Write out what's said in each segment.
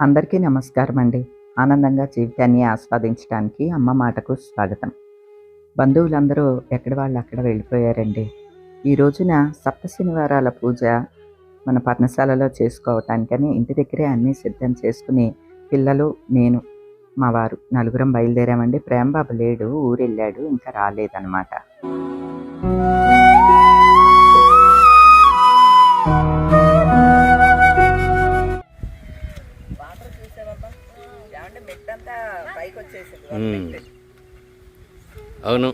అందరికీ నమస్కారం అండి. ఆనందంగా జీవితాన్ని ఆస్వాదించడానికి అమ్మ మాటకు స్వాగతం. బంధువులందరూ ఎక్కడి వాళ్ళు అక్కడ వెళ్ళిపోయారండి. ఈ రోజున సప్త శనివారాల పూజ మన పర్ణశాలలో చేసుకోవటానికని ఇంటి దగ్గరే అన్నీ సిద్ధం చేసుకుని పిల్లలు, నేను, మా వారు నలుగురం బయలుదేరామండి. ప్రేమబాబు లేడు, ఊరెళ్ళాడు, ఇంకా రాలేదనమాట. అవును,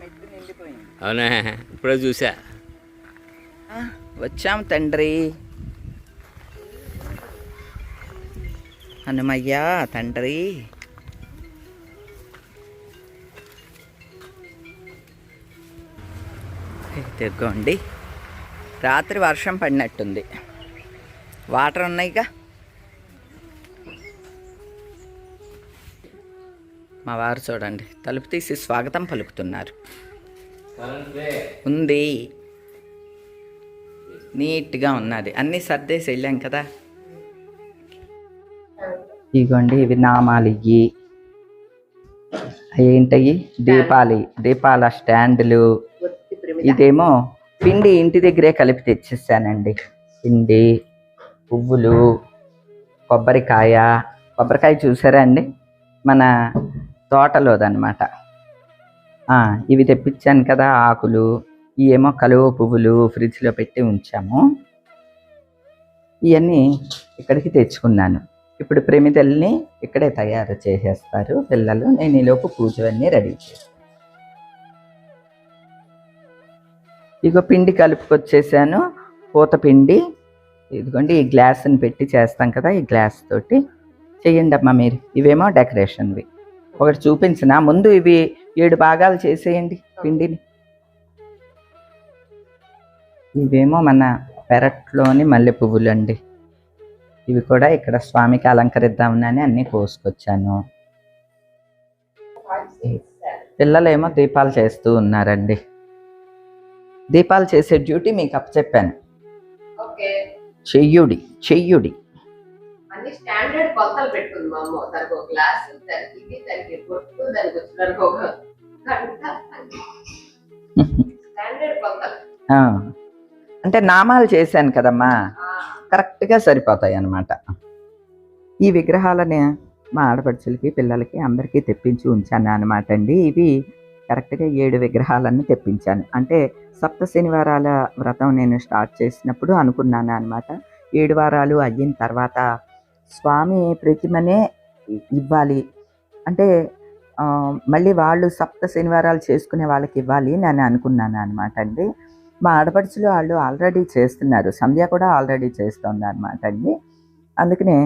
అవునా? ఇప్పుడే చూసా. వచ్చాం తండ్రి. హనుమయ్యా తండ్రి. తెగ్గోండి, రాత్రి వర్షం పడినట్టుంది. వాటర్ ఉన్నాయిగా. మా వారు చూడండి తలుపు తీసి స్వాగతం పలుకుతున్నారు. ఉంది, నీట్గా ఉన్నది. అన్నీ సర్దేసి వెళ్ళాం కదా. ఇగోండి ఇవి నామాలు. ఇవి ఏంటయ్యి? దీపాల స్టాండ్లు. ఇదేమో పిండి ఇంటి దగ్గరే కలిపి తెచ్చేసానండి. పిండి, పువ్వులు, కొబ్బరికాయ చూసారా అండి, మన తోటలోదన్నమాట. ఇవి తెప్పించాను కదా, ఆకులు. ఇవేమో కలువ పువ్వులు ఫ్రిడ్జ్లో పెట్టి ఉంచాము. ఇవన్నీ ఇక్కడికి తెచ్చుకున్నాను. ఇప్పుడు ప్రమిదల్ని ఇక్కడే తయారు చేసేస్తారు పిల్లలు. నేను ఈలోపు పూజవన్నీ రెడీ చేస్తాను. ఇగో పిండి కలుపుకొచ్చేసాను, పూత పిండి. ఇదిగోండి ఈ గ్లాస్ని పెట్టి చేస్తాం కదా, ఈ గ్లాస్ తోటి చెయ్యండి అమ్మా మీరు. ఇవేమో డెకరేషన్వి. ఒకటి చూపించిన ముందు ఇవి 7 భాగాలు చేసేయండి పిండిని. ఇవేమో మన పెరట్లోని మల్లె పువ్వులు అండి. ఇవి కూడా ఇక్కడ స్వామికి అలంకరిద్దామని అన్నీ కోసుకొచ్చాను. పిల్లలేమో దీపాలు చేస్తూ ఉన్నారండి. దీపాలు చేసే డ్యూటీ మీకు అప్పచెప్పాను. చెయ్యుడి. అన్ని స్టాండర్డ్ కొలతలు పెట్టుకుంది మా అమ్మ. దానికి ఒక గ్లాస్, దానికి ఇది, దానికి బొట్టు, దానికి వచ్చినానికి ఒక గంట, స్టాండర్డ్ కొలతలు. అంటే నామాలు చేశాను కదమ్మా, కరెక్ట్గా సరిపోతాయి అన్నమాట. ఈ విగ్రహాలని మా ఆడపడుచులకి, పిల్లలకి అందరికీ తెప్పించి ఉంచాను అనమాట అండి. ఇవి కరెక్ట్గా 7 విగ్రహాలన్నీ తెప్పించాను. అంటే సప్త శనివారాల వ్రతం నేను స్టార్ట్ చేసినప్పుడు అనుకున్నాను అనమాట. 7 వారాలు అయిన తర్వాత స్వామి ప్రతిమనే ఇవ్వాలి, అంటే మళ్ళీ వాళ్ళు సప్త శనివారాలు చేసుకునే వాళ్ళకి ఇవ్వాలి నేను అనుకున్నాను అనమాట అండి. మా ఆడపడుచులు వాళ్ళు ఆల్రెడీ చేస్తున్నారు, సంధ్య కూడా ఆల్రెడీ చేస్తుంది అనమాట అండి. అందుకనే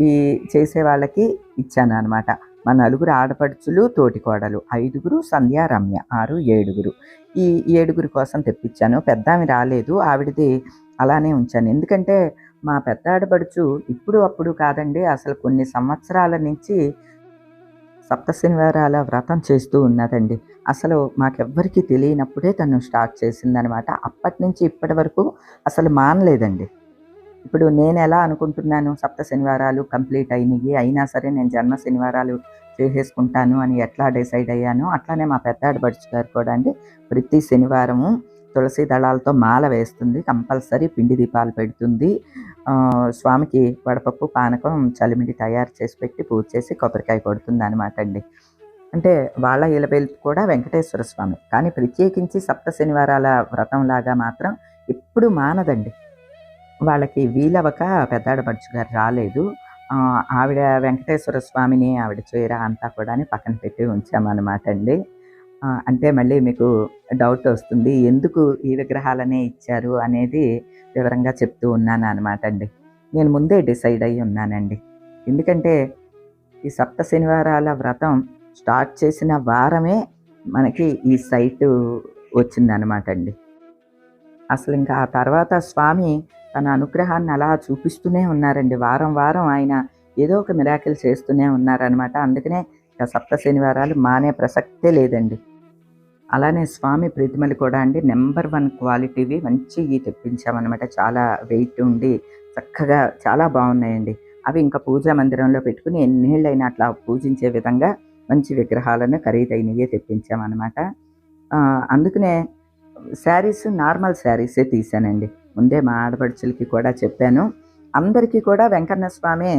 ఈ చేసే వాళ్ళకి ఇచ్చాను అనమాట. మా 4 ఆడపడుచులు, తోటికోడలు 5, సంధ్య, రమ్య 6, 7. ఈ 7 కోసం తెప్పించాను. పెద్ద ఆమె రాలేదు, ఆవిడది అలానే ఉంచాను. ఎందుకంటే మా పెద్ద ఆడపడుచు ఇప్పుడు అప్పుడు కాదండి, అసలు కొన్ని సంవత్సరాల నుంచి సప్త శనివారాల వ్రతం చేస్తూ ఉన్నదండి. అసలు మాకెవ్వరికి తెలియనప్పుడే తను స్టార్ట్ చేసిందనమాట. అప్పటి నుంచి ఇప్పటి వరకు అసలు మానలేదండి. ఇప్పుడు నేను ఎలా అనుకుంటున్నాను, సప్త శనివారాలు కంప్లీట్ అయినా సరే నేను జన్మ శనివారాలు చేసేసుకుంటాను అని ఎట్లా డిసైడ్ అయ్యానో, అట్లానే మా పెద్ద ఆడపడుచు గారు కూడా అండి ప్రతి శనివారము తులసి దళాలతో మాల వేస్తుంది, కంపల్సరీ పిండి దీపాలు పెడుతుంది, స్వామికి వడపప్పు, పానకం, చలిమిడి తయారు చేసి పెట్టి పూజ చేసి కొబ్బరికాయ కొడుతుంది అనమాట అండి. అంటే వాళ్ళ ఇలబెల్పు కూడా వెంకటేశ్వర స్వామి, కానీ ప్రత్యేకించి సప్త శనివారాల వ్రతంలాగా మాత్రం ఎప్పుడు మానదండి. వాళ్ళకి వీలవక పెద్ద ఆడపడుచు గారు రాలేదు. ఆవిడ వెంకటేశ్వర స్వామిని, ఆవిడ చీర అంతా కూడా పక్కన పెట్టి ఉంచామన్నమాట అండి. అంటే మళ్ళీ మీకు డౌట్ వస్తుంది, ఎందుకు ఈ విగ్రహాలనే ఇచ్చారు అనేది వివరంగా చెప్తూ ఉన్నాను అనమాట అండి. నేను ముందే డిసైడ్ అయ్యి ఉన్నానండి. ఎందుకంటే ఈ సప్త శనివారాల వ్రతం స్టార్ట్ చేసిన వారమే మనకి ఈ సైటు వచ్చిందనమాట అండి. అసలు ఇంకా ఆ తర్వాత స్వామి తన అనుగ్రహాన్ని అలా చూపిస్తూనే ఉన్నారండి. వారం వారం ఆయన ఏదో ఒక మిరాకిల్ చేస్తూనే ఉన్నారనమాట. అందుకనే సప్త శనివారాలు మానే ప్రసక్తే లేదండి. అలానే స్వామి ప్రతిమలు కూడా అండి నెంబర్ 1 క్వాలిటీవి మంచివి తెప్పించామన్నమాట. చాలా వెయిట్ ఉండి చక్కగా చాలా బాగున్నాయండి. అవి ఇంకా పూజా మందిరంలో పెట్టుకుని ఎన్నేళ్ళైనా అట్లా పూజించే విధంగా మంచి విగ్రహాలను ఖరీదైనవే తెప్పించామన్నమాట. అందుకనే శారీస్ నార్మల్ శారీసే తీశానండి. ముందే మా ఆడపడుచులకి కూడా చెప్పాను. అందరికీ కూడా వెంకన్న స్వామి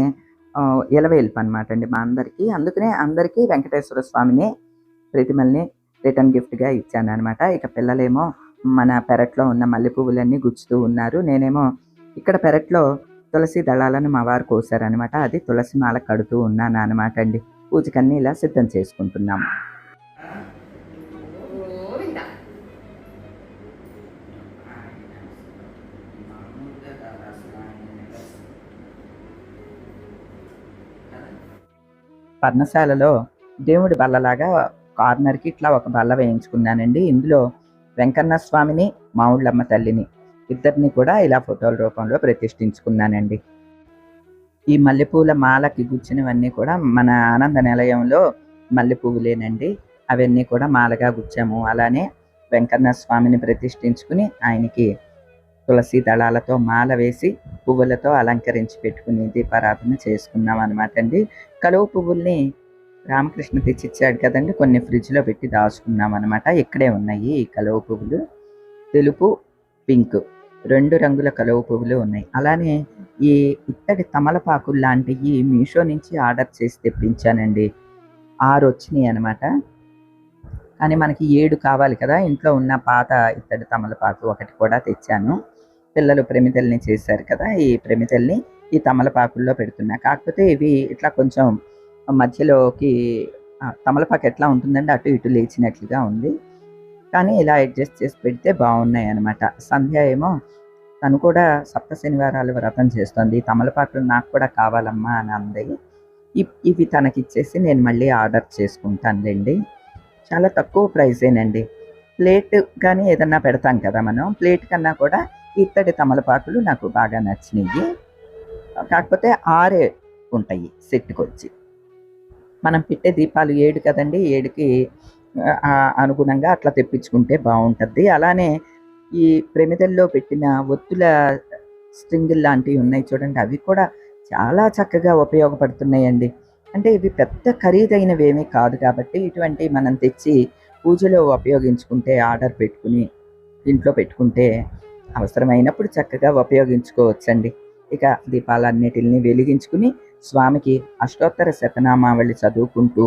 ఇలవేల్పు అనమాట అండి మా అందరికీ. అందుకనే అందరికీ వెంకటేశ్వర స్వామిని ప్రతిమల్ని రిటర్న్ గిఫ్ట్గా ఇచ్చాను అనమాట. ఇక పిల్లలేమో మన పెరట్లో ఉన్న మల్లె పువ్వులన్నీ గుచ్చుతూ ఉన్నారు. నేనేమో ఇక్కడ పెరట్లో తులసి దళాలను మా వారు కోసారనమాట. అది తులసి మాల కడుతూ ఉన్నాను అనమాట అండి. పూజకన్నీ ఇలా సిద్ధం చేసుకుంటున్నాము. గోవిందా. పర్ణశాలలో దేవుడి బల్లలాగా కార్నర్కి ఇట్లా ఒక బల్ల వేయించుకున్నానండి. ఇందులో వెంకన్న స్వామిని, మావుళ్ళమ్మ తల్లిని ఇద్దరిని కూడా ఇలా ఫోటోల రూపంలో ప్రతిష్ఠించుకున్నానండి. ఈ మల్లెపూల మాలకి గుచ్చినవన్నీ కూడా మన ఆనంద నిలయంలో మల్లెపువ్వులేనండి. అవన్నీ కూడా మాలగా గుచ్చాము. అలానే వెంకన్న స్వామిని ప్రతిష్ఠించుకుని ఆయనకి తులసి దళాలతో మాల వేసి పువ్వులతో అలంకరించి పెట్టుకుని దీపారాధన చేసుకున్నాం అనమాట అండి. కలువ పువ్వుల్ని రామకృష్ణ తెచ్చిచ్చాడు కదండి, కొన్ని ఫ్రిడ్జ్లో పెట్టి దాచుకున్నాం అనమాట. ఇక్కడే ఉన్నాయి ఈ కలువ పువ్వులు. తెలుపు, పింక్ 2 రంగుల కలువ పువ్వులు ఉన్నాయి. అలానే ఈ ఇత్తడి తమలపాకులు లాంటివి మీషో నుంచి ఆర్డర్ చేసి తెప్పించానండి. 6 వచ్చినాయి అనమాట. కానీ మనకి 7 కావాలి కదా. ఇంట్లో ఉన్న పాత ఇత్తడి తమలపాకు ఒకటి కూడా తెచ్చాను. పిల్లలు ప్రమిదల్ని చేశారు కదా, ఈ ప్రమిదల్ని ఈ తమలపాకుల్లో పెడుతున్నా. కాకపోతే ఇవి ఇట్లా కొంచెం మధ్యలోకి తమలపాకు ఎట్లా ఉంటుందండి, అటు ఇటు లేచినట్లుగా ఉంది. కానీ ఇలా అడ్జస్ట్ చేసి పెడితే బాగున్నాయి అనమాట. సంధ్య ఏమో తను కూడా సప్త శనివారాలు వ్రతం చేస్తుంది. తమలపాకులు నాకు కూడా కావాలమ్మా అని అంది. ఇవి తనకిచ్చేసి నేను మళ్ళీ ఆర్డర్ చేసుకుంటానులేండి. చాలా తక్కువ ప్రైసేనండి. ప్లేట్ కానీ ఏదన్నా పెడతాం కదా మనం, ప్లేట్ కన్నా కూడా ఇత్తడి తమలపాకులు నాకు బాగా నచ్చినాయి. కాకపోతే 6 ఉంటాయి సెట్కి వచ్చి. మనం పెట్టే దీపాలు 7 కదండి, 7కి అనుగుణంగా అట్లా తెప్పించుకుంటే బాగుంటుంది. అలానే ఈ ప్రమిదల్లో పెట్టిన ఒత్తుల స్ట్రింగులు లాంటివి ఉన్నాయి చూడండి, అవి కూడా చాలా చక్కగా ఉపయోగపడుతున్నాయండి. అంటే ఇవి పెద్ద ఖరీదైనవి ఏమీ కాదు కాబట్టి ఇటువంటి మనం తెచ్చి పూజలో ఉపయోగించుకుంటే, ఆర్డర్ పెట్టుకుని ఇంట్లో పెట్టుకుంటే అవసరమైనప్పుడు చక్కగా ఉపయోగించుకోవచ్చండి. ఇక దీపాలన్నిటిని వెలిగించుకుని స్వామికి అష్టోత్తర శతనామావళి చదువుకుంటూ,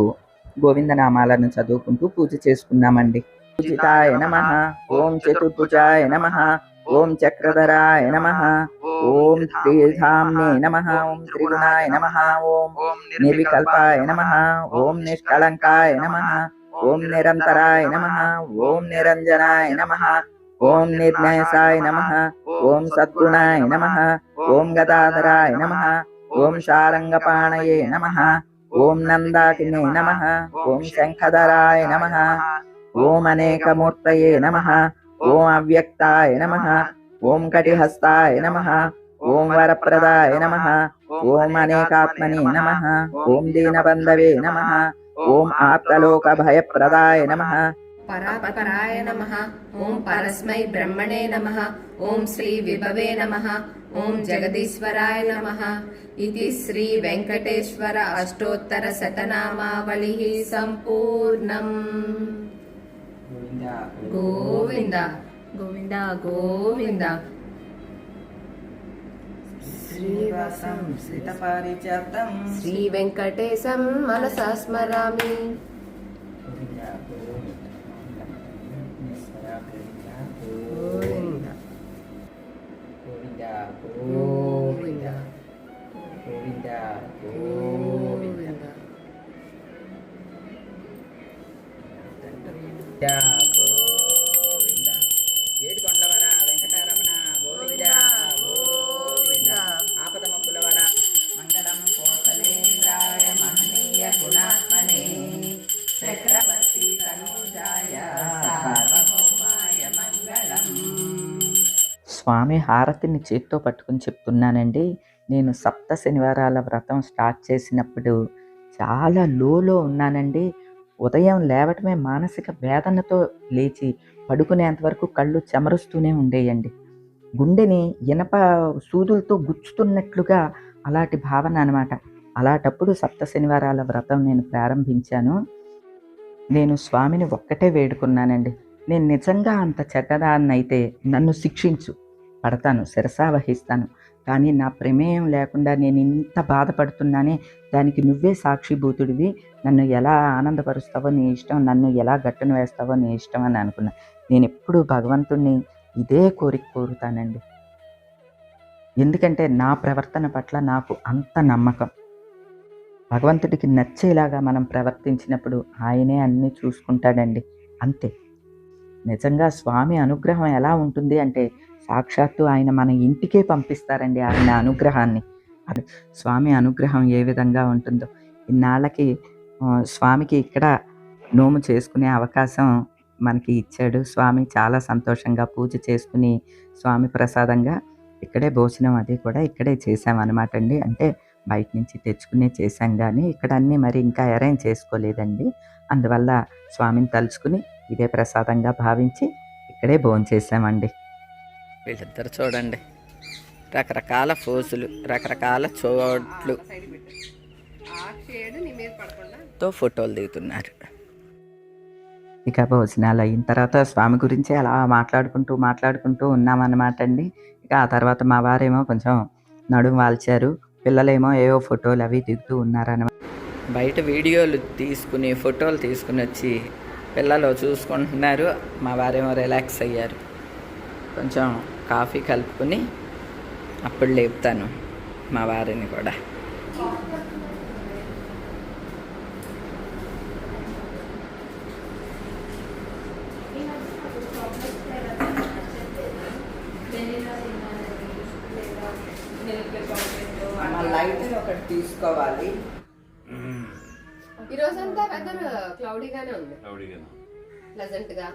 గోవిందనామాలను చదువుకుంటూ పూజ చేసుకున్నామండి. పూజితాయ నమః, ఓం చతుర్భుజాయ నమః, ఓం చక్రధరాయ నమః, ఓం త్రిధామ్నే నమః, ఓం త్రిగుణాయ నమః, ఓం నిర్వికల్పాయ నమః, ఓం నిష్కళంకాయ నమః, ఓం నిరంతరాయ నమః, ఓం నిరంజనాయ నమః, ఓం నిర్ణయసాయ నమః, ఓం సద్గుణాయ నమః, ఓం గదాధరాయ నమః, ఓం శారంగపాణయే నమః, ఓం నందాకినే నమః, ఓం శంఖధరాయ నమః, ఓం అనేకమూర్తయే నమః, ఓం అవ్యక్తాయ నమః, ఓం కటిహస్తాయ నమః, ఓం వరప్రదాయ నమః, ఓం అనేకాత్మనే నమః, ఓం దీనబంధవే నమః, ఓం ఆప్తలోక భయప్రదాయ నమః, పరాపరాయ నమః, ఓం పరస్మై బ్రహ్మణే నమః, ఓం శ్రీ విభవే నమః, ఓం జగదీశ్వరాయ నమః. ఇది శ్రీ వెంకటేశ్వర అష్టోత్తర శతనామావళి సంపూర్ణం. గోవింద గోవింద గోవింద. శ్రీవాసం శ్రితపారిజాతం శ్రీ వెంకటేశం మనసా స్మరామి. గోవింద గోవింద గోవింద గోవింద. గోవింద. ఏడుకొండలవాడ వెంకటరమణ గోవింద గోవింద. ఆపదముక్కులవాడ మంగళం కోసలేంద్రాయ మహనీయ గుణాత్మనే చక్రవర్తి తనూజాయ సార్వభౌమాయ మంగళం. స్వామి హారతిని చేత్తో పట్టుకుని చెప్తున్నానండి. నేను సప్త శనివారాల వ్రతం స్టార్ట్ చేసినప్పుడు చాలా లోలో ఉన్నానండి. ఉదయం లేవటమే మానసిక వేదనతో లేచి పడుకునేంత వరకు కళ్ళు చెమరుస్తూనే ఉండేయండి. గుండెని ఇనప సూదులతో గుచ్చుతున్నట్లుగా అలాంటి భావన అనమాట. అలాంటప్పుడు సప్త శనివారాల వ్రతం నేను ప్రారంభించాను. నేను స్వామిని ఒక్కటే వేడుకున్నానండి. నేను నిజంగా అంత చెడ్డదాన్నైతే నన్ను శిక్షించు, పడతాను, శిరసావహిస్తాను. కానీ నా ప్రమేయం లేకుండా నేను ఇంత బాధపడుతున్నానే, దానికి నువ్వే సాక్షిభూతుడివి. నన్ను ఎలా ఆనందపరుస్తావో నీ ఇష్టం, నన్ను ఎలా గట్టున వేస్తావో నీ ఇష్టం అని అనుకున్నా. నేను ఎప్పుడూ భగవంతుణ్ణి ఇదే కోరుతానండి. ఎందుకంటే నా ప్రవర్తన పట్ల నాకు అంత నమ్మకం. భగవంతుడికి నచ్చేలాగా మనం ప్రవర్తించినప్పుడు ఆయనే అన్నీ చూసుకుంటాడండి. అంతే. నిజంగా స్వామి అనుగ్రహం ఎలా ఉంటుంది అంటే సాక్షాత్తు ఆయన మన ఇంటికే పంపిస్తారండి ఆయన అనుగ్రహాన్ని. స్వామి అనుగ్రహం ఏ విధంగా ఉంటుందో. ఇన్నాళ్ళకి స్వామికి ఇక్కడ నోము చేసుకునే అవకాశం మనకి ఇచ్చాడు స్వామి. చాలా సంతోషంగా పూజ చేసుకుని స్వామి ప్రసాదంగా ఇక్కడే భోజనం అది కూడా ఇక్కడే చేసామన్నమాట అండి. అంటే బయట నుంచి తెచ్చుకునే చేసాం, కానీ ఇక్కడ అన్నీ మరి ఇంకా అరేంజ్ చేసుకోలేదండి. అందువల్ల స్వామిని తలుచుకుని ఇదే ప్రసాదంగా భావించి ఇక్కడే భోంచేసామండి. వీళ్ళిద్దరు చూడండి, రకరకాల ఫోజులు, రకరకాల చోట్లు తో ఫోటోలు దిగుతున్నారు. ఇక భోజనాలు అయిన తర్వాత స్వామి గురించి అలా మాట్లాడుకుంటూ ఉన్నామన్నమాట అండి. ఇక ఆ తర్వాత మా వారేమో కొంచెం నడుము వాల్చారు, పిల్లలేమో ఏవో ఫోటోలు అవి దిగుతూ ఉన్నారన్నమాట. బయట వీడియోలు తీసుకుని ఫోటోలు తీసుకుని వచ్చి పిల్లలు చూసుకుంటున్నారు. మా వారేమో రిలాక్స్ అయ్యారు. కొంచెం కాఫీ కలుపుకొని అప్పుడు లేపుతాను మా వారిని కూడా. లైట్ ఒకటి తీసుకోవాలి. ఈ రోజంతా వెదర్ క్లౌడీగానే ఉంది, ప్లెజెంట్ గా.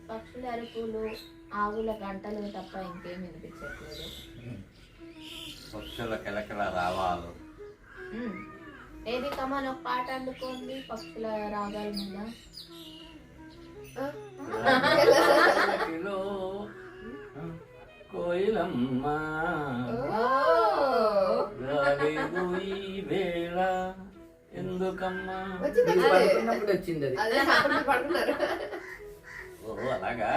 పక్షుల అరుపులు, ఆవుల గంటలు తప్ప ఇంకేం వినిపించట్లేదు. పక్షుల కిలకిల రావాలు. ఏది కమన్ ఒక పాట అందుకోండి పక్షుల రాగాల మీద. కోయిలమ్మ రాలేదు ఈ వేళ ఎందుకమ్మా. వచ్చింది అదే పడుతున్నారు. ఓ అలాగా.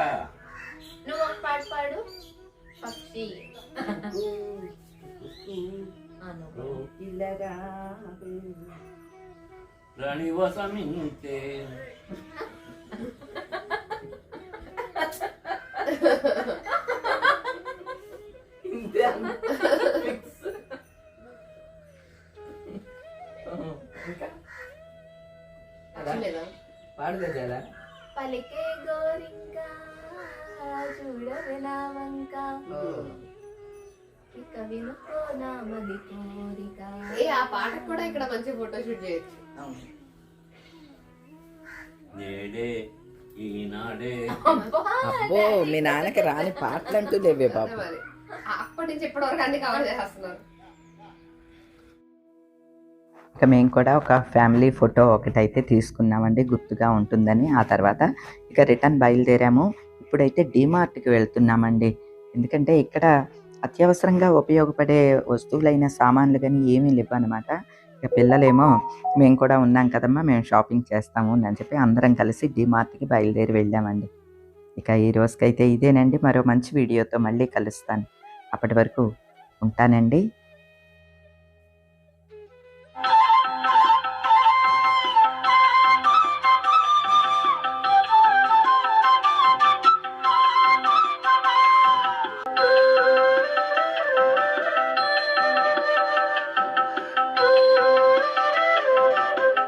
నువ్వు ఒక పాట పాడు. పక్షి రాణి వసమింతే పాడుదా పలికే గోరింకా చూడవే నా వంక ఇక వినుకో నా మది కోరిక. ఆ పాటకు కూడా ఇక్కడ మంచి ఫోటో షూట్ చేయొచ్చు. నేడే ఈనాడే. అబ్బో మీ నాన్నకి రాని పాటలు అంటూ లేవే బాబు. మరి అప్పటి నుంచి ఇప్పటి వరకు అన్ని కవర్ చేస్తున్నారు. ఇక మేము కూడా ఒక ఫ్యామిలీ ఫోటో ఒకటైతే తీసుకున్నామండి, గుర్తుగా ఉంటుందని. ఆ తర్వాత ఇక రిటర్న్ బయలుదేరాము. ఇప్పుడైతే డీమార్ట్కి వెళ్తున్నామండి. ఎందుకంటే ఇక్కడ అత్యవసరంగా ఉపయోగపడే వస్తువులైన సామాన్లు కానీ ఏమీ లేవు అనమాట. ఇక పిల్లలేమో మేము కూడా ఉన్నాం కదమ్మా, మేము షాపింగ్ చేస్తాము అని చెప్పి అందరం కలిసి డీమార్ట్కి బయలుదేరి వెళ్ళామండి. ఇక ఈ రోజుకైతే ఇదేనండి. మరో మంచి వీడియోతో మళ్ళీ కలుస్తాను. అప్పటి వరకు ఉంటానండి.